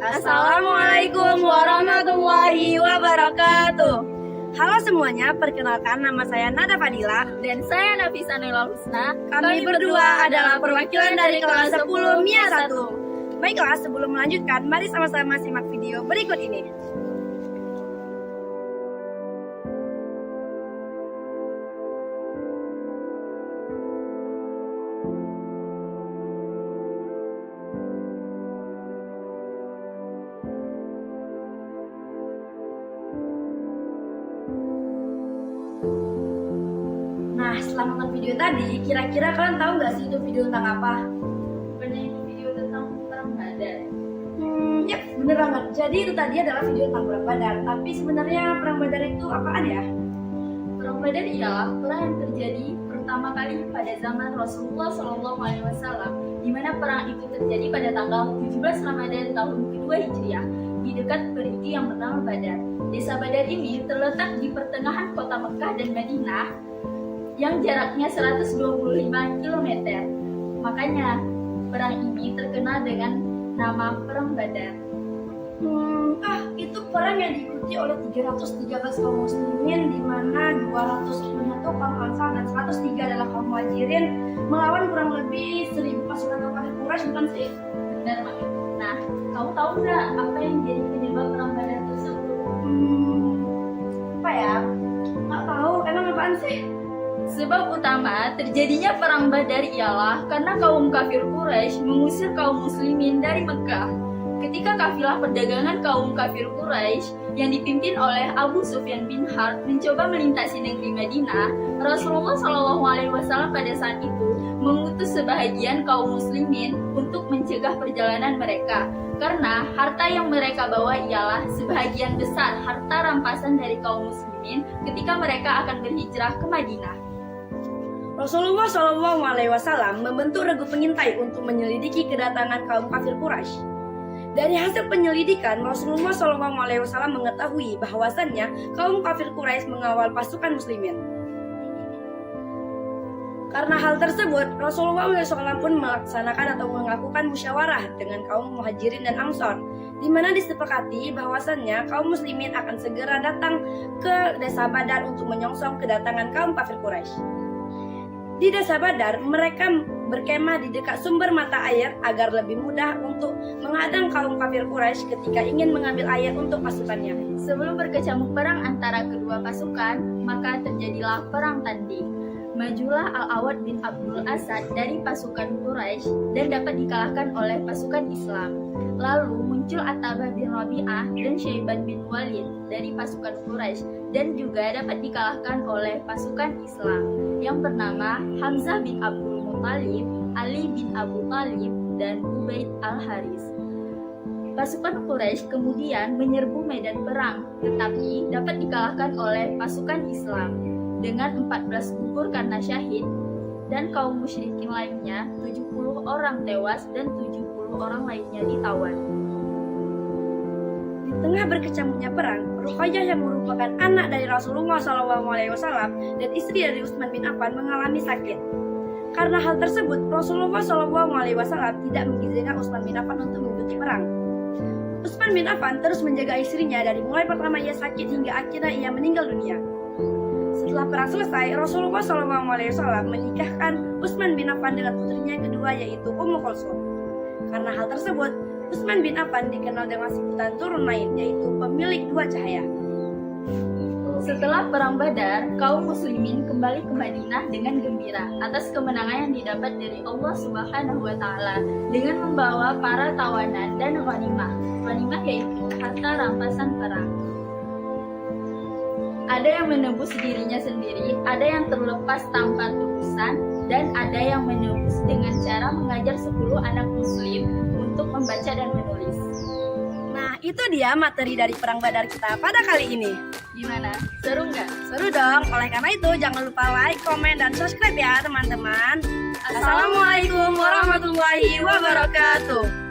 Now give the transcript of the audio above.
Assalamualaikum warahmatullahi wabarakatuh. Halo semuanya, perkenalkan nama saya Nada Fadila Dan saya Nafisa Naila Husna. Kami berdua adalah perwakilan dari kelas 10 MIA 1. Baiklah, sebelum melanjutkan, mari sama-sama simak video berikut ini. Nah, setelah nonton video tadi, kira-kira kalian tahu nggak sih itu video tentang apa? Benar itu video tentang perang Badar. Yap, bener banget. Jadi itu tadi adalah video tentang perang Badar. Tapi sebenarnya perang Badar itu apaan ya? Perang Badar ialah perang yang terjadi pertama kali pada zaman Rasulullah SAW, di mana perang itu terjadi pada tanggal 17 Ramadan tahun kedua Hijriah di dekat perigi yang bernama Badar. Desa Badar ini terletak di pertengahan kota Mekah dan Madinah yang jaraknya 125 km. Makanya perang ini terkenal dengan nama Perang Badar. Itu perang yang diikuti oleh 313 kaum muslimin, di mana 210 itu kaum Ansar dan 103 adalah kaum Muhajirin, melawan kurang lebih 1000 pasukan kafir Quraisy, bukan sih? Benar, Mak. Nah, kamu tahu nggak apa yang jadi penyebab Perang Badar tersebut? Apa ya? Nggak tahu, emang apaan sih? Sebab utama terjadinya Perang Badar ialah karena kaum kafir Quraisy mengusir kaum muslimin dari Mekah. Ketika kafilah perdagangan kaum kafir Quraisy yang dipimpin oleh Abu Sufyan bin Harb mencoba melintasi negeri Madinah, Rasulullah SAW pada saat itu mengutus sebahagian kaum muslimin untuk mencegah perjalanan mereka. Karena harta yang mereka bawa ialah sebahagian besar harta rampasan dari kaum muslimin ketika mereka akan berhijrah ke Madinah. Rasulullah SAW membentuk regu pengintai untuk menyelidiki kedatangan kaum kafir Quraisy. Dari hasil penyelidikan, Rasulullah SAW mengetahui bahwasannya kaum kafir Quraisy mengawal pasukan muslimin. Karena hal tersebut, Rasulullah SAW pun melaksanakan atau melakukan musyawarah dengan kaum Muhajirin dan Ansor, di mana disepakati bahwasannya kaum muslimin akan segera datang ke desa Badar untuk menyongsong kedatangan kaum kafir Quraisy. Di desa Badar, mereka berkemah di dekat sumber mata air agar lebih mudah untuk menghadang kaum kafir Quraisy ketika ingin mengambil air untuk pasukannya. Sebelum berkecamuk perang antara kedua pasukan, maka terjadilah perang tanding. Majulah Al-Awad bin Abdul Asad dari pasukan Quraisy dan dapat dikalahkan oleh pasukan Islam. Lalu muncul Atabah bin Rabi'ah dan Syaiban bin Walid dari pasukan Quraisy dan juga dapat dikalahkan oleh pasukan Islam yang bernama Hamzah bin Abdul Muthalib, Ali bin Abu Thalib, dan Ubaid al-Haris. Pasukan Quraisy kemudian menyerbu medan perang, tetapi dapat dikalahkan oleh pasukan Islam dengan 14 gugur karena syahid, dan kaum musyrikin lainnya 70 orang tewas dan 70 orang lainnya ditawan. Di tengah berkecamuknya perang, Ruqayyah yang merupakan anak dari Rasulullah SAW dan istri dari Utsman bin Affan mengalami sakit. Karena hal tersebut, Rasulullah SAW tidak mengizinkan Utsman bin Affan untuk mengikuti perang. Utsman bin Affan terus menjaga istrinya dari mulai pertama ia sakit hingga akhirnya ia meninggal dunia. Setelah perang selesai, Rasulullah SAW menikahkan Utsman bin Affan dengan putrinya yang kedua, yaitu Ummu Kulsum. Karena hal tersebut, Utsman bin Affan dikenal dengan sebutan turun lain, yaitu pemilik dua cahaya. Setelah perang Badar, kaum muslimin kembali ke Madinah dengan gembira atas kemenangan yang didapat dari Allah Subhanahu wa taala dengan membawa para tawanan dan ghanimah. Ghanimah yaitu harta rampasan perang. Ada yang menebus dirinya sendiri, ada yang terlepas tanpa tebusan, dan ada yang menebus dengan cara mengajar 10 anak muslim untuk membaca dan menulis. Nah, itu dia materi dari Perang Badar kita pada kali ini. Gimana? Seru nggak? Seru dong, oleh karena itu jangan lupa like, komen, dan subscribe ya teman-teman. Assalamualaikum warahmatullahi wabarakatuh.